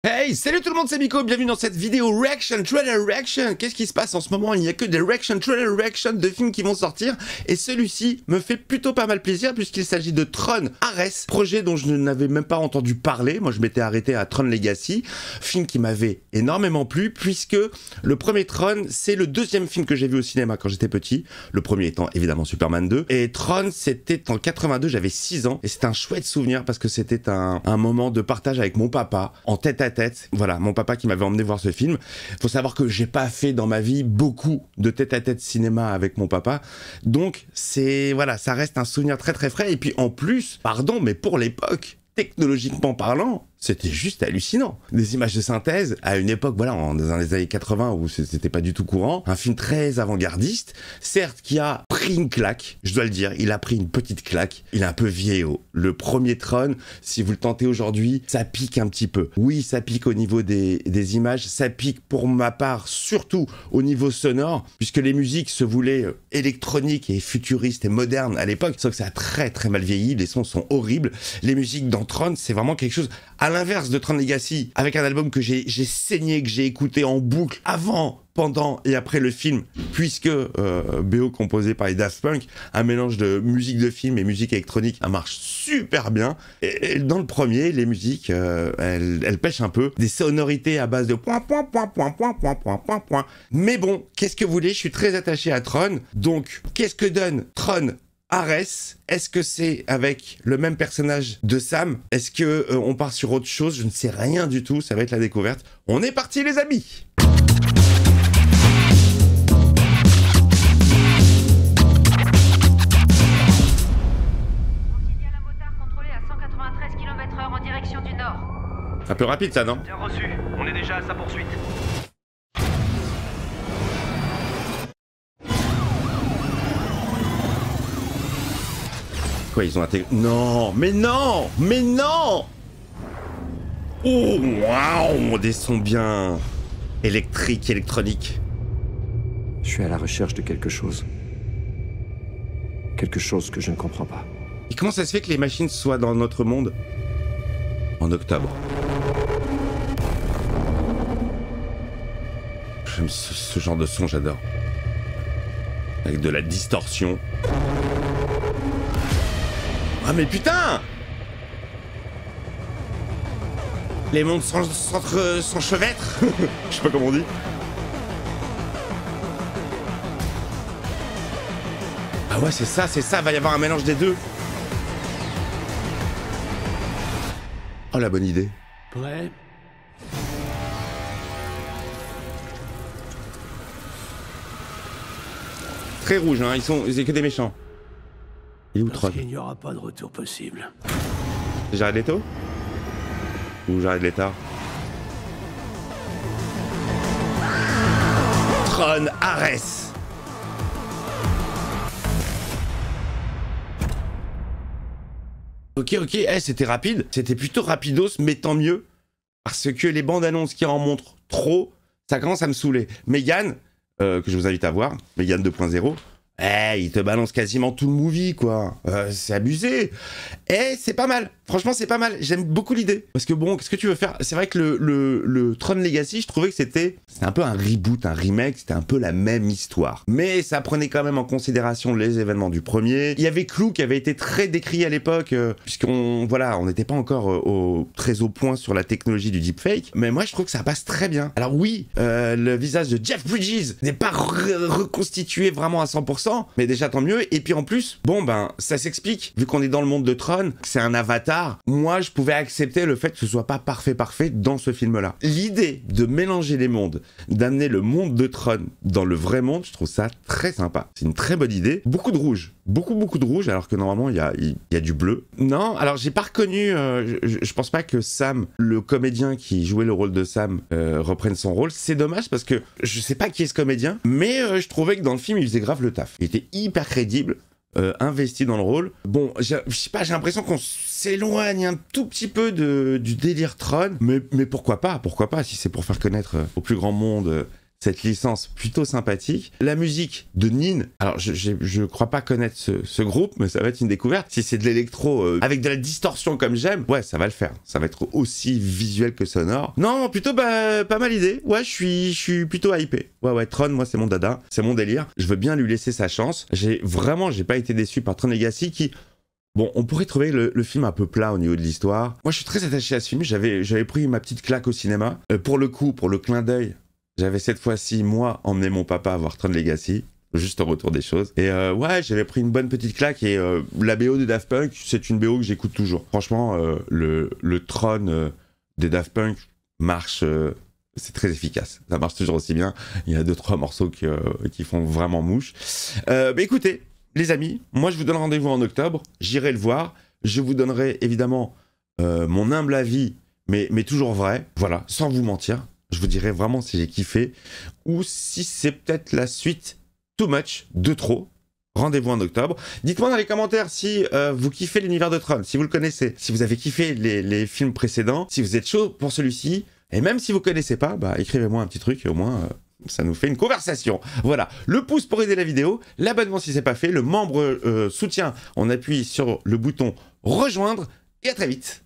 Hey, salut tout le monde, c'est Miko, bienvenue dans cette vidéo Reaction, Trailer Reaction. Qu'est-ce qui se passe en ce moment? Il n'y a que des Reaction, Trailer Reaction de films qui vont sortir. Et celui-ci me fait plutôt pas mal plaisir puisqu'il s'agit de Tron Ares, projet dont je n'avais même pas entendu parler. Moi je m'étais arrêté à Tron Legacy, film qui m'avait énormément plu puisque le premier Tron, c'est le deuxième film que j'ai vu au cinéma quand j'étais petit. Le premier étant évidemment Superman 2. Et Tron, c'était en 82, j'avais 6 ans. Et c'est un chouette souvenir parce que c'était un moment de partage avec mon papa, en tête à tête. Voilà, mon papa qui m'avait emmené voir ce film. Faut savoir que j'ai pas fait dans ma vie beaucoup de tête-à-tête cinéma avec mon papa. Donc, voilà, ça reste un souvenir très très frais. Et puis en plus, pardon, mais pour l'époque, technologiquement parlant, c'était juste hallucinant. Des images de synthèse, à une époque, voilà, dans les années 80 où c'était pas du tout courant. Un film très avant-gardiste, certes, qui a pris une claque, je dois le dire, il a pris une petite claque. Il est un peu vieillot. Le premier Tron, si vous le tentez aujourd'hui, ça pique un petit peu. Oui, ça pique au niveau des images, ça pique pour ma part, surtout au niveau sonore, puisque les musiques se voulaient électroniques et futuristes et modernes à l'époque, sauf que ça a très très mal vieilli, les sons sont horribles. Les musiques dans Tron, c'est vraiment quelque chose, à l'inverse de Tron Legacy, avec un album que j'ai saigné, que j'ai écouté en boucle avant, pendant et après le film, puisque BO composé par les Daft Punk, un mélange de musique de film et musique électronique, ça marche super bien. Et dans le premier, les musiques, elles pêchent un peu, des sonorités à base de point, point, point, point, point, point, point, point, point. Mais bon, qu'est-ce que vous voulez, je suis très attaché à Tron, donc qu'est-ce que donne Tron Ares? Est-ce que c'est avec le même personnage de Sam? Est-ce que on part sur autre chose? Je ne sais rien du tout, ça va être la découverte. On est parti les amis! Un peu rapide ça, non? Bien reçu, on est déjà à sa poursuite. Quoi, ils ont intégré... Non, mais non, mais non. Oh, waouh, des sons bien électriques, électroniques. Je suis à la recherche de quelque chose. Quelque chose que je ne comprends pas. Et comment ça se fait que les machines soient dans notre monde en octobre? J'aime ce genre de son, j'adore. Avec de la distorsion. Ah mais putain! Les mondes s'enchevêtrent. Je sais pas comment on dit. Ah ouais, c'est ça, va y avoir un mélange des deux. Oh la bonne idée. Prêt? Très rouge, hein, c'est que des méchants. Il est où Tron? Il n'y aura pas de retour possible. Jared Leto? Ou Jared Leto? Tron Ares. Ok, c'était rapide. C'était plutôt rapidos, mais tant mieux. Parce que les bandes annonces qui en montrent trop, ça commence à me saouler. Megan, que je vous invite à voir, Megan 2.0, il te balance quasiment tout le movie, quoi. C'est abusé. C'est pas mal. Franchement, c'est pas mal. J'aime beaucoup l'idée. Parce que bon, qu'est-ce que tu veux faire? C'est vrai que le Tron Legacy, je trouvais que c'était un peu un reboot, un remake. C'était un peu la même histoire. Mais ça prenait quand même en considération les événements du premier. Il y avait Clou qui avait été très décrié à l'époque, puisqu'on n'était pas encore très au point sur la technologie du deepfake. Mais moi, je trouve que ça passe très bien. Alors oui, le visage de Jeff Bridges n'est pas reconstitué vraiment à 100%, mais déjà tant mieux. Et puis en plus, bon ben, ça s'explique. Vu qu'on est dans le monde de Tron, que c'est un avatar, moi je pouvais accepter le fait que ce soit pas parfait dans ce film-là. L'idée de mélanger les mondes, d'amener le monde de Tron dans le vrai monde, je trouve ça très sympa. C'est une très bonne idée. Beaucoup de rouge. Beaucoup de rouge, alors que normalement il y a du bleu. Non, alors j'ai pas reconnu, je pense pas que Sam, le comédien qui jouait le rôle de Sam, reprenne son rôle. C'est dommage parce que je sais pas qui est ce comédien, mais je trouvais que dans le film il faisait grave le taf. Il était hyper crédible. Investi dans le rôle. Bon, je sais pas, j'ai l'impression qu'on s'éloigne un tout petit peu du délire Tron, mais pourquoi pas, si c'est pour faire connaître au plus grand monde cette licence plutôt sympathique. La musique de Nin, alors je crois pas connaître ce groupe, mais ça va être une découverte. Si c'est de l'électro avec de la distorsion comme j'aime, ouais, ça va le faire. Ça va être aussi visuel que sonore. Non, plutôt pas mal idée. Ouais, je suis plutôt hypé. Ouais, Tron, moi c'est mon dada, c'est mon délire. Je veux bien lui laisser sa chance. J'ai pas été déçu par Tron Legacy qui... Bon, on pourrait trouver le film un peu plat au niveau de l'histoire. Moi, je suis très attaché à ce film. J'avais pris ma petite claque au cinéma. Pour le coup, pour le clin d'œil, j'avais cette fois-ci, moi, emmené mon papa voir Tron Legacy. Juste au retour des choses. Et ouais, j'avais pris une bonne petite claque. Et la BO de Daft Punk, c'est une BO que j'écoute toujours. Franchement, le Tron des Daft Punk marche... c'est très efficace. Ça marche toujours aussi bien. Il y a 2-3 morceaux qui font vraiment mouche. Bah écoutez... Les amis, moi je vous donne rendez-vous en octobre, j'irai le voir, je vous donnerai évidemment mon humble avis, mais toujours vrai, voilà, sans vous mentir, je vous dirai vraiment si j'ai kiffé, ou si c'est peut-être la suite too much, de trop. Rendez-vous en octobre. Dites-moi dans les commentaires si vous kiffez l'univers de Tron, si vous le connaissez, si vous avez kiffé les films précédents, si vous êtes chaud pour celui-ci, et même si vous connaissez pas, bah écrivez-moi un petit truc et au moins... ça nous fait une conversation. Voilà, le pouce pour aider la vidéo, l'abonnement si c'est pas fait, le membre soutien, on appuie sur le bouton rejoindre et à très vite.